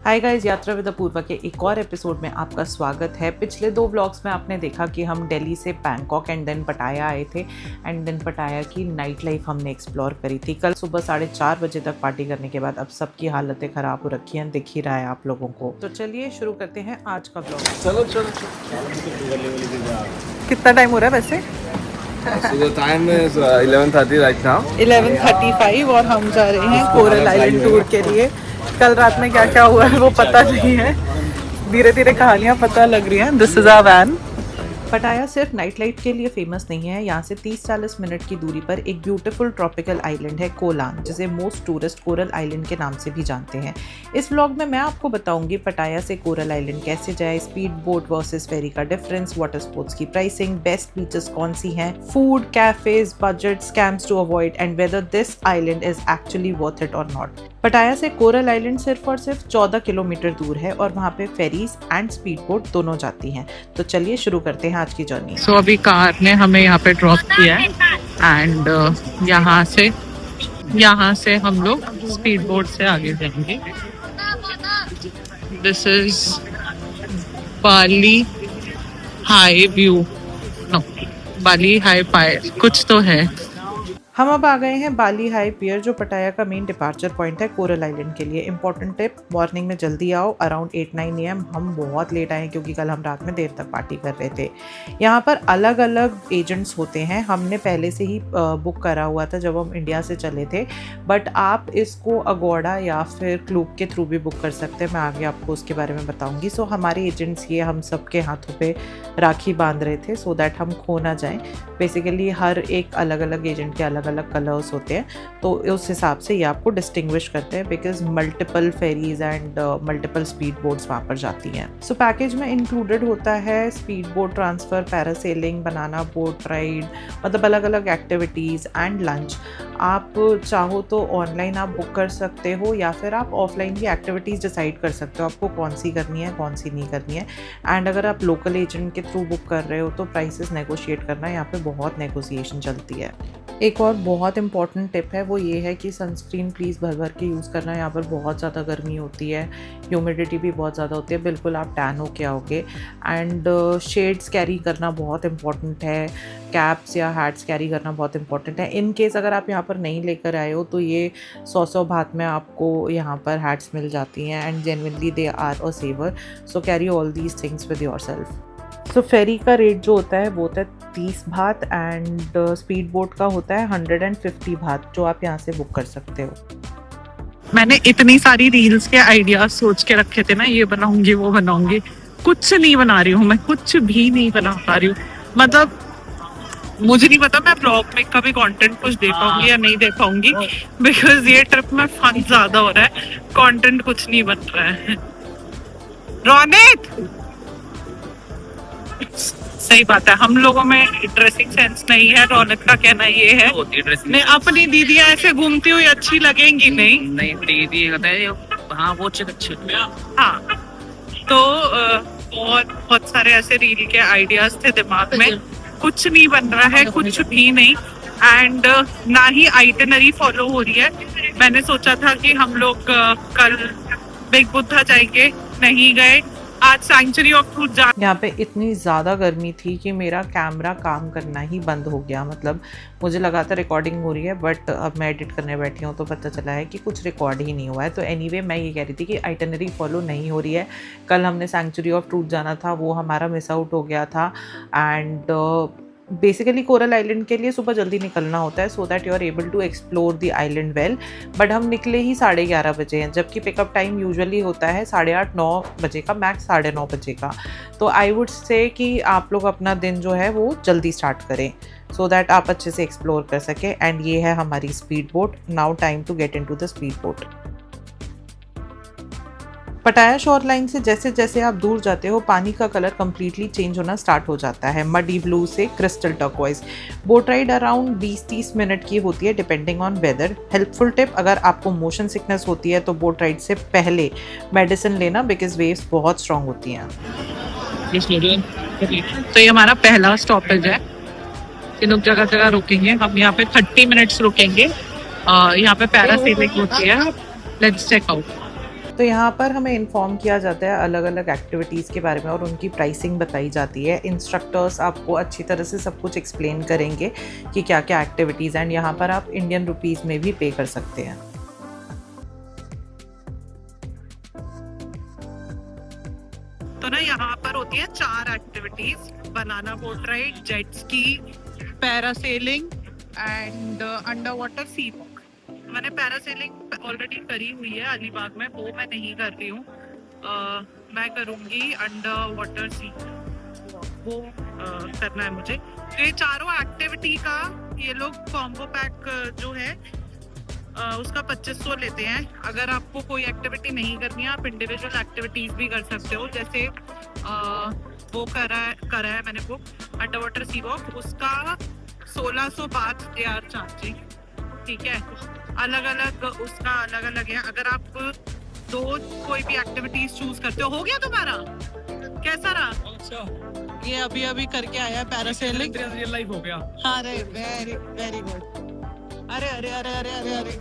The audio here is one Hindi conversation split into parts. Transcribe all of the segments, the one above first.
हाय गाइस, यात्रा विद अपूर्वा के एक और एपिसोड में आपका स्वागत है। पिछले 2 व्लॉग्स में आपने देखा कि हम दिल्ली से बैंकॉक एंड देन पटाया आए थे एंड देन पटाया की नाइट लाइफ हमने एक्सप्लोर करी थी। कल सुबह 4:30 बजे तक पार्टी करने के बाद अब सबकी हालतें ख़राब हो रखी हैं, दिख ही रहा है आप लोगों को। तो चलिए शुरू करते हैं आज का व्लॉग। चलो कितना टाइम हो रहा है वैसे? So the time is 11:30 right now. 11:35 और हम जा रहे हैं कोरल आइलैंड टूर के लिए। कल रात में क्या क्या हुआ है वो पता नहीं है, धीरे धीरे कहानियाँ पता लग रही हैं। This is our van. Pattaya सिर्फ नाइट लाइफ के लिए फेमस नहीं है। यहाँ से 30-40 मिनट की दूरी पर एक ब्यूटीफुल ट्रॉपिकल आइलैंड है कोलान, जिसे मोस्ट टूरिस्ट कोरल आइलैंड के नाम से भी जानते हैं। इस व्लॉग में मैं आपको बताऊंगी पटाया से कोरल आइलैंड कैसे जाए, स्पीड बोट वर्सेस फेरी का डिफरेंस, वाटर स्पोर्ट्स की प्राइसिंग, बेस्ट बीचेस कौन सी हैं, food, cafes, budget, scams to avoid and whether this island is actually worth it और नॉट। पटाया से कोरल आइलैंड सिर्फ और सिर्फ 14 किलोमीटर दूर है और वहाँ पे फेरीज एंड स्पीड बोट दोनों जाती हैं। तो चलिए शुरू करते हैं आज की जर्नी। सो अभी कार ने हमें यहाँ पे ड्रॉप किया है एंड यहाँ से हम लोग स्पीड बोट से आगे जाएंगे। This is Bali Hai view, no Bali Hai pier कुछ तो है। हम अब आ गए हैं बाली हाई पियर, जो पटाया का मेन डिपार्चर पॉइंट है कोरल आइलैंड के लिए। इंपॉर्टेंट टिप, मॉर्निंग में जल्दी आओ, अराउंड 8-9 AM। हम बहुत लेट आए क्योंकि कल हम रात में देर तक पार्टी कर रहे थे। यहाँ पर अलग अलग एजेंट्स होते हैं। हमने पहले से ही बुक करा हुआ था जब हम इंडिया से चले थे, बट आप इसको अगोड़ा या फिर क्लूब के थ्रू भी बुक कर सकते हैं। मैं आगे आपको उसके बारे में बताऊँगी। सो हमारे एजेंट्स ये हम सबके हाथों पर राखी बांध रहे थे सो दैट हम खो ना जाएँ। बेसिकली हर एक अलग अलग एजेंट के अलग अलग कलर्स होते हैं, तो उस हिसाब से ये आपको डिस्टिंग्विश करते हैं because multiple ferries and multiple speed boats वहाँ पर जाती हैं। सो पैकेज में इंक्लूडेड होता है स्पीड बोट ट्रांसफ़र, पैरासेलिंग, बनाना बोट राइड, मतलब अलग अलग एक्टिविटीज़ एंड लंच। आप चाहो तो ऑनलाइन आप बुक कर सकते हो या फिर आप ऑफलाइन भी एक्टिविटीज़ डिसाइड कर सकते हो आपको कौन सी करनी है कौन सी नहीं करनी है। एंड अगर आप लोकल एजेंट के थ्रू बुक कर रहे हो तो प्राइसेस नेगोशिएट करना, यहाँ पे बहुत नेगोशिएशन चलती है। एक और बहुत इंपॉर्टेंट टिप है वो ये है कि सनस्क्रीन प्लीज़ भर भर के यूज़ करना। यहाँ पर बहुत ज़्यादा गर्मी होती है, ह्यूमिडिटी भी बहुत ज़्यादा होती है, बिल्कुल आप टैन हो के आओगे। एंड शेड्स कैरी करना बहुत इंपॉर्टेंट है, कैप्स या हैट्स कैरी करना बहुत इंपॉर्टेंट है। इन केस अगर आप यहाँ पर नहीं लेकर आए हो तो ये 100 बात में आपको यहाँ पर हैट्स मिल जाती हैं and genuinely they are a saver. So carry all these things with yourself. So ferry का रेट जो होता है वो होता है 30 बात एंड स्पीड बोट का होता है 150 बात, जो आप यहाँ से बुक कर सकते हो। मैंने इतनी सारी रील्स के आइडियाज सोच के रखे थे ना, ये बनाऊंगी वो बनाऊंगी, कुछ नहीं बना रही हूँ मैं, कुछ भी नहीं बना पा रही हूँ। मतलब मुझे नहीं पता मैं ब्लॉग में कभी कंटेंट कुछ दे पाऊंगी या नहीं दे पाऊंगी, बिकॉज ये ट्रिप में फन ज्यादा हो रहा है, कंटेंट कुछ नहीं बन रहा है। रौनक, सही बात है, हम लोगों में ड्रेसिंग सेंस नहीं है। रौनक का कहना ये है नहीं, अपनी दीदियां ऐसे घूमती हुई अच्छी लगेंगी नहीं दीदी हाँ वो अच्छे। हाँ तो बहुत सारे ऐसे रील के आइडियाज थे दिमाग में, कुछ नहीं बन रहा है, कुछ भी नहीं। एंड ना ही आइटनरी फॉलो हो रही है। मैंने सोचा था कि हम लोग कल बिग बुद्धा जाएंगे, नहीं गए। आज सैंक्चुरी ऑफ ट्रूथ जा। यहाँ पे इतनी ज़्यादा गर्मी थी कि मेरा कैमरा काम करना ही बंद हो गया। मतलब मुझे लगा था रिकॉर्डिंग हो रही है, बट अब मैं एडिट करने बैठी हूँ तो पता चला है कि कुछ रिकॉर्ड ही नहीं हुआ है। तो एनीवे मैं ये कह रही थी कि आइटनरी फॉलो नहीं हो रही है। कल हमने सैंक्चुरी ऑफ ट्रूथ जाना था, वो हमारा मिस आउट हो गया था। एंड बेसिकली कोरल आइलैंड के लिए सुबह जल्दी निकलना होता है so that you are able to explore the island well, but हम निकले ही 11:30 बजे हैं, जबकि पिकअप टाइम यूजुअली होता है 8:30-9 बजे का, मैक्स 9:30 बजे का। तो आई वुड से कि आप लोग अपना दिन जो है वो जल्दी स्टार्ट करें सो दैट आप अच्छे से एक्सप्लोर कर सकें। एंड ये है हमारी speed boat. Now time to get into the speed boat. Pattaya shore line से जैसे जैसे आप दूर जाते हो पानी का कलर कम्प्लीटली चेंज होना स्टार्ट हो जाता है, मडी ब्लू से crystal turquoise. Boat ride around 20-30 minute की होती है depending on whether. Helpful tip, अगर आपको मोशन सिकनेस होती है तो बोट राइड से पहले मेडिसिन लेना बिकॉज वेव्स बहुत स्ट्रांग होती हैं। तो ये हमारा पहला स्टॉपेज है, ये लोग जगह जगह रुकेंगे। हम यहाँ पे 30 मिनट्स रुकेंगे। यहाँ पे पैरासेलिंग होती है, लेट्स चेक आउट। तो यहाँ पर हमें इन्फॉर्म किया जाता है अलग अलग एक्टिविटीज़ के बारे में और उनकी प्राइसिंग बताई जाती है। इंस्ट्रक्टर्स आपको अच्छी तरह से सब कुछ एक्सप्लेन करेंगे कि क्या क्या एक्टिविटीज़ एंड यहाँ पर आप इंडियन रुपीज़ में भी पे कर सकते हैं। तो ना यहाँ पर होती है 4 activities, banana boat ride, jet ski, parasailing and underwater sea walk. मैंने पैरासेलिंग ऑलरेडी करी हुई है अलीबाग में, वो मैं नहीं कर रही हूँ। मैं करूँगी अंडर वाटर सी वो करना है मुझे। तो ये चारों एक्टिविटी का ये लोग कॉम्बो पैक जो है उसका 2500 लेते हैं। अगर आपको कोई एक्टिविटी नहीं करनी है आप इंडिविजुअल एक्टिविटीज भी कर सकते हो। जैसे वो करा है मैंने वो अंडर वाटर सी वॉक, उसका 1600 बात दे आर चार्जिंग, ठीक है। अलग अलग उसका अलग अलग है। अगर आप दो कोई भी एक्टिविटीज चूज करते हो गया तुम्हारा कैसा रहा? अच्छा, ये अभी अभी करके आया है पैरासेलिंग, रियल लाइफ हो गया। अरे वेरी वेरी गुड। अरे अरे अरे अरे अरे अरे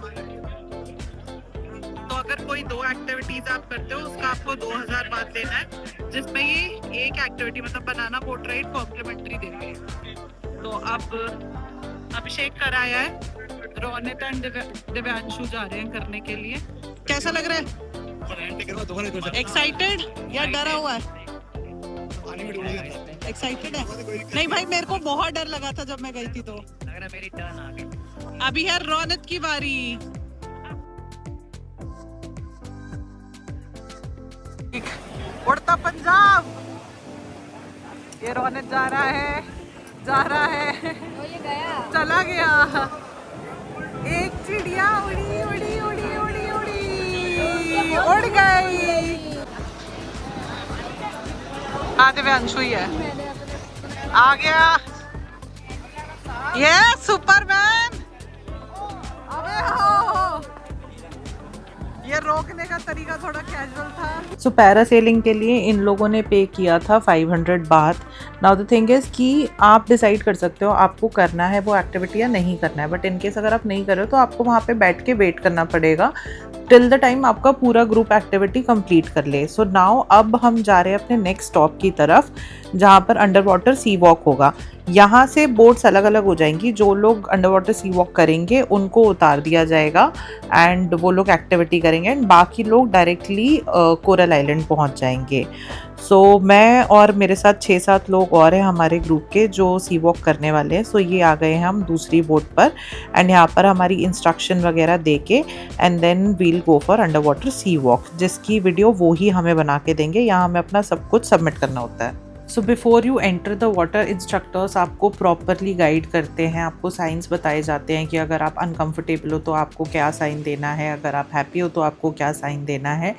तो अगर कोई 2 एक्टिविटीज आप करते हो उसका आपको 2000 बात देना है, जिसमें ये एक एक्टिविटी मतलब बनाना बोट राइड कॉम्प्लीमेंटरी देंगे। तो अब अभिषेक कराया है, रोनित एंड दिव्यांशु जा रहे हैं करने के लिए। कैसा लग रहा है? एक्साइटेड या डरा हुआ है? एक्साइटेड है? नहीं भाई, मेरे को बहुत डर लगा था जब मैं गई थी। तो लग रहा मेरी टर्न आ गई। अभी है रोनित की बारी। उड़ता पंजाब, ये रोनित जा रहा है ये गया, चला गया। एक चिड़िया उड़ी उड़ी उड़ी उड़ी उड़ी उड़ गई। दिव्यांशु ही है, आ गया ये सुपरमैन। अबे हो, ये रोकने का तरीका थोड़ा कैजुअल था। सो पैरासेलिंग के लिए इन लोगों ने पे किया था 500 बात। नाउ द थिंग इज़ कि आप डिसाइड कर सकते हो आपको करना है वो एक्टिविटी या नहीं करना है, बट इन केस अगर आप नहीं कर रहे हो तो आपको वहाँ पे बैठ के वेट करना पड़ेगा टिल द टाइम आपका पूरा ग्रुप एक्टिविटी कंप्लीट कर ले। सो नाउ अब हम जा रहे हैं अपने नेक्स्ट स्टॉप की तरफ, जहाँ पर अंडर वाटर सी वॉक होगा। यहाँ से बोट्स अलग अलग हो जाएंगी, जो लोग अंडर वाटर सी वॉक करेंगे उनको उतार दिया जाएगा एंड वो लोग एक्टिविटी करेंगे एंड बाकी लोग डायरेक्टली कोरल आइलैंड पहुँच जाएंगे। सो मैं और मेरे साथ 6-7 लोग और हैं हमारे ग्रुप के जो सी वॉक करने वाले हैं। सो ये आ गए हैं हम दूसरी बोट पर एंड यहाँ पर हमारी इंस्ट्रक्शन वगैरह दे के and then we'll go for underwater sea walk, जिसकी वीडियो वो ही हमें बना के देंगे। यहाँ हमें अपना सब कुछ सबमिट करना होता है। So before you enter the water, instructors आपको प्रॉपरली गाइड करते हैं, आपको साइंस बताए जाते हैं कि अगर आप अनकंफर्टेबल हो तो आपको क्या साइन देना है, अगर आप हैप्पी हो तो आपको क्या साइन देना है।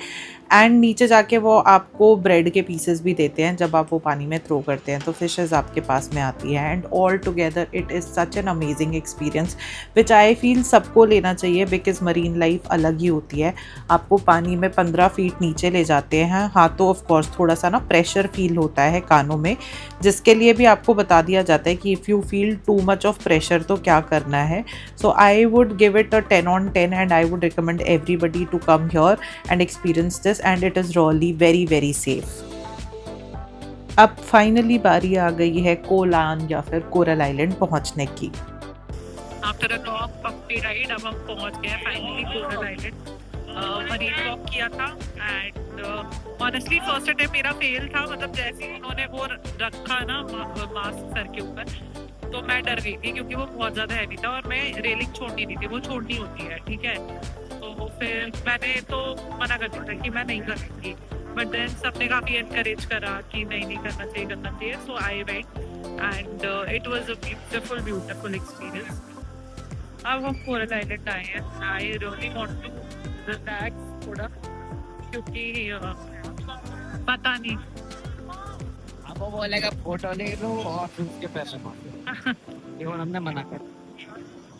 एंड नीचे जाके वो आपको ब्रेड के पीसेस भी देते हैं जब आप वो पानी में थ्रो करते हैं, तो फिशेस आपके पास में आती है। And all together it is such an amazing experience which I feel सबको लेना चाहिए, बिकॉज मरीन लाइफ अलग ही होती है। आपको पानी में 15 फीट नीचे ले जाते हैं। हाँ, तो ऑफकोर्स थोड़ा सा ना प्रेशर फील होता है कानों में, जिसके लिए भी आपको बता दिया जाता है कि if you feel too much of pressure तो क्या करना है। So I would give it a 10 on 10 and I would recommend everybody to come here and experience this and it is really very very safe. अब फाइनली बारी आ गई है कोलान या फिर कोरल आइलैंड पहुंचने की। After a long Pampi ride अब हम पहुंच गए finally coral island. Marine walk किया था एंड ऑनेस्टली फर्स्ट अटेम्प्ट मेरा फेल था। मतलब जैसे ही उन्होंने वो रखा ना मास्क सर के ऊपर तो मैं डर गई थी क्योंकि वो बहुत ज़्यादा हैवी था और मैं रेलिंग छोड़नी नहीं थी, वो छोड़नी होती है, ठीक है। तो फिर मैंने तो मना कर दिया था कि मैं नहीं करूँगी, बट देन सबने काफ़ी एनकरेज करा कि नहीं करना चाहिए। So I went and it was a beautiful experience. अब हम कोरल आइलैंड आए हैं। I really want to relax थोड़ा, क्योंकि पता नहीं अब वो बोलेगा फोटो ले लो और फिर उसके पैसे मांगो। ये हमने मना कर।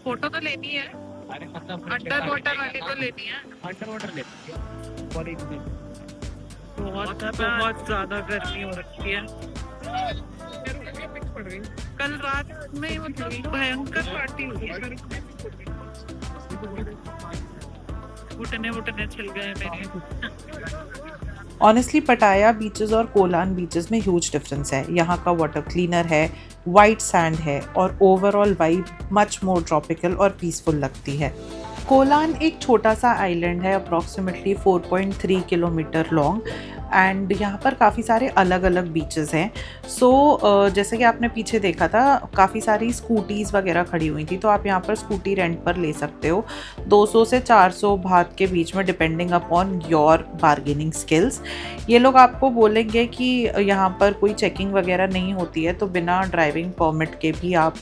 फोटो तो लेनी है, अरे मतलब अंडर वाटर वाली तो लेनी है। अंडर वाटर लेते हैं और एक दिन बहुत ज़्यादा गर्मी हो रखी है। कल रात में मतलब भयंकर पार्टी हुई। घुटने वुटने छिल गए मेरे। ऑनेस्टली पटाया बीचेस और कोलान बीचेस में ह्यूज डिफरेंस है। यहाँ का वाटर क्लीनर है, वाइट सैंड है और overall vibe much more tropical और पीसफुल लगती है। कोलान एक छोटा सा आइलैंड है, अप्रॉक्सीमेटली 4.3 किलोमीटर लॉन्ग, एंड यहाँ पर काफ़ी सारे अलग अलग बीचेस हैं। सो जैसे कि आपने पीछे देखा था, काफ़ी सारी स्कूटीज़ वगैरह खड़ी हुई थी, तो आप यहाँ पर स्कूटी रेंट पर ले सकते हो 200 से 400 बात के बीच में, depending upon your bargaining skills. ये लोग आपको बोलेंगे कि यहाँ पर कोई चेकिंग वगैरह नहीं होती है, तो बिना ड्राइविंग परमिट के भी आप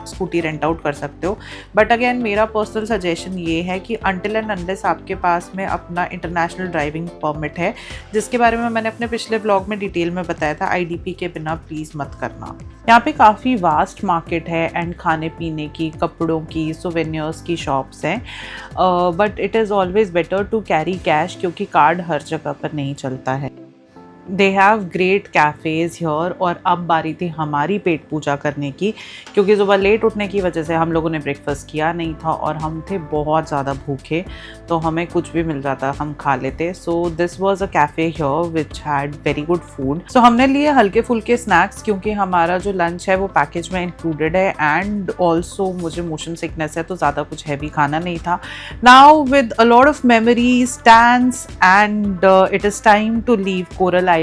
स्कूटी रेंट आउट कर सकते हो। बट अगेन मेरा पर्सनल सजेशन ये है कि अनटिल एंड अनलेस आपके पास में अपना इंटरनेशनल ड्राइविंग परमिट है, जिसके बारे में मैंने अपने पिछले ब्लॉग में डिटेल में बताया था, आईडीपी के बिना प्लीज़ मत करना। यहाँ पे काफ़ी वास्ट मार्केट है एंड खाने पीने की, कपड़ों की, सोवेनियर्स की शॉप्स हैं, but it is always better to carry cash, क्योंकि कार्ड हर जगह पर नहीं चलता है। They have great cafes here. और अब बारी थी हमारी पेट पूजा करने की, क्योंकि सुबह लेट उठने की वजह से हम लोगों ने ब्रेकफास्ट किया नहीं था और हम थे बहुत ज़्यादा भूखे, तो हमें कुछ भी मिल जाता हम खा लेते। So this was a cafe here which had very good food. So हमने लिए हल्के फुल्के स्नैक्स, क्योंकि हमारा जो लंच है वो पैकेज में इंक्लूडेड है, एंड ऑल्सो मुझे मोशन सिकनेस है, तो ज़्यादा कुछ हैवी खाना नहीं था। Now with a lot of memories, dance and it is time to leave coral island.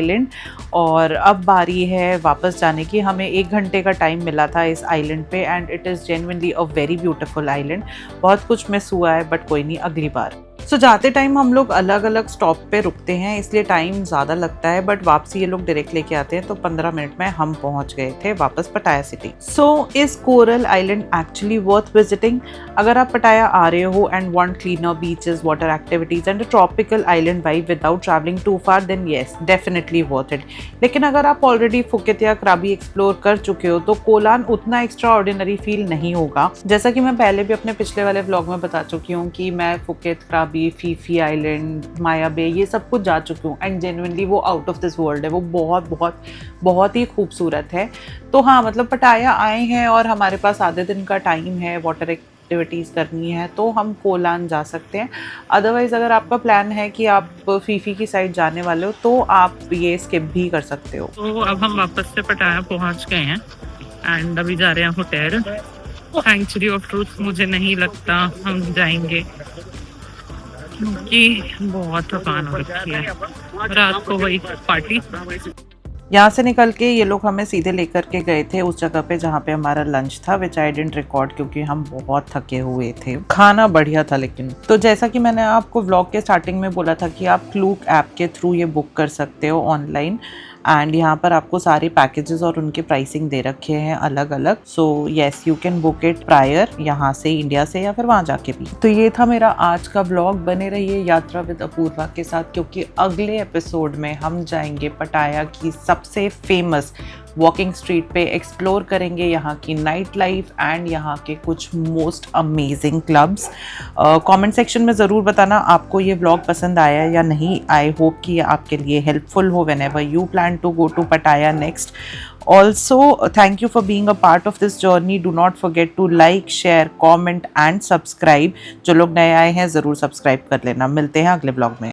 और अब बारी है वापस जाने की। हमें 1 घंटे का टाइम मिला था इस आइलैंड पे, and it is genuinely a very beautiful island. बहुत कुछ मिस हुआ है, बट कोई नहीं, अगली बार। सो जाते टाइम हम लोग अलग अलग स्टॉप पे रुकते हैं, इसलिए टाइम ज़्यादा लगता है, बट वापसी ये लोग डायरेक्ट लेके आते हैं, तो 15 मिनट में हम पहुंच गए थे वापस Pattaya city. So is coral island actually worth visiting? अगर आप पटाया आ रहे हो and want cleaner beaches, water activities and a tropical island vibe without travelling too far, then yes, definitely worth it. लेकिन अगर आप ऑलरेडी फुकेत या क्राबी एक्सप्लोर कर चुके हो, तो कोलान उतना एक्स्ट्रा ऑर्डिनरी फील नहीं होगा। जैसा कि मैं पहले भी अपने पिछले वाले व्लॉग में बता चुकी हूँ कि मैं फुकेत, क्राबी, फीफी आइलैंड, माया बे, ये सब कुछ जा चुकी हूँ, एंड जेन्युइनली वो आउट ऑफ दिस वर्ल्ड है। वो बहुत बहुत बहुत ही खूबसूरत है। तो हाँ, मतलब पटाया आए हैं और हमारे पास आधे दिन का टाइम है, वाटर एक्टिविटीज़ करनी है, तो हम कोलान जा सकते हैं। अदरवाइज़ अगर आपका प्लान है कि आप फीफी की साइड जाने वाले हो, तो आप ये स्किप भी कर सकते हो। तो अब हम वापस से पटाया पहुंच गए हैं, एंड अभी जा रहे हैं होटल। सैंक्चुरी ऑफ ट्रूथ मुझे नहीं लगता हम जाएंगे, क्योंकि बहुत थकान हो रखी है, रात को वही पार्टी। यहाँ से निकल के ये लोग हमें सीधे लेकर के गए थे उस जगह पे जहाँ पे हमारा लंच था, विच आई डिडंट रिकॉर्ड, क्योंकि हम बहुत थके हुए थे। खाना बढ़िया था लेकिन। तो जैसा कि मैंने आपको व्लॉग के स्टार्टिंग में बोला था कि आप क्लूक ऐप के थ्रू ये बुक कर सकते हो ऑनलाइन, एंड यहाँ पर आपको सारे पैकेजेस और उनके प्राइसिंग दे रखे हैं अलग अलग। So yes, you can book it prior, यहाँ से, इंडिया से, या फिर वहाँ जाके भी। तो ये था मेरा आज का ब्लॉग। बने रहिए यात्रा विद अपूर्वा के साथ, क्योंकि अगले एपिसोड में हम जाएंगे पटाया की सबसे फेमस वॉकिंग स्ट्रीट पे, एक्सप्लोर करेंगे यहाँ की नाइट लाइफ एंड यहाँ के कुछ most amazing clubs. Comment section में ज़रूर बताना आपको ये व्लॉग पसंद आया या नहीं। आई होप कि ये आपके लिए हेल्पफुल हो whenever you plan to go to Pattaya next. Also, thank you for being a part of this journey. Do not forget to like, share, comment and subscribe. जो लोग नए आए हैं ज़रूर सब्सक्राइब कर लेना। मिलते हैं अगले ब्लॉग में।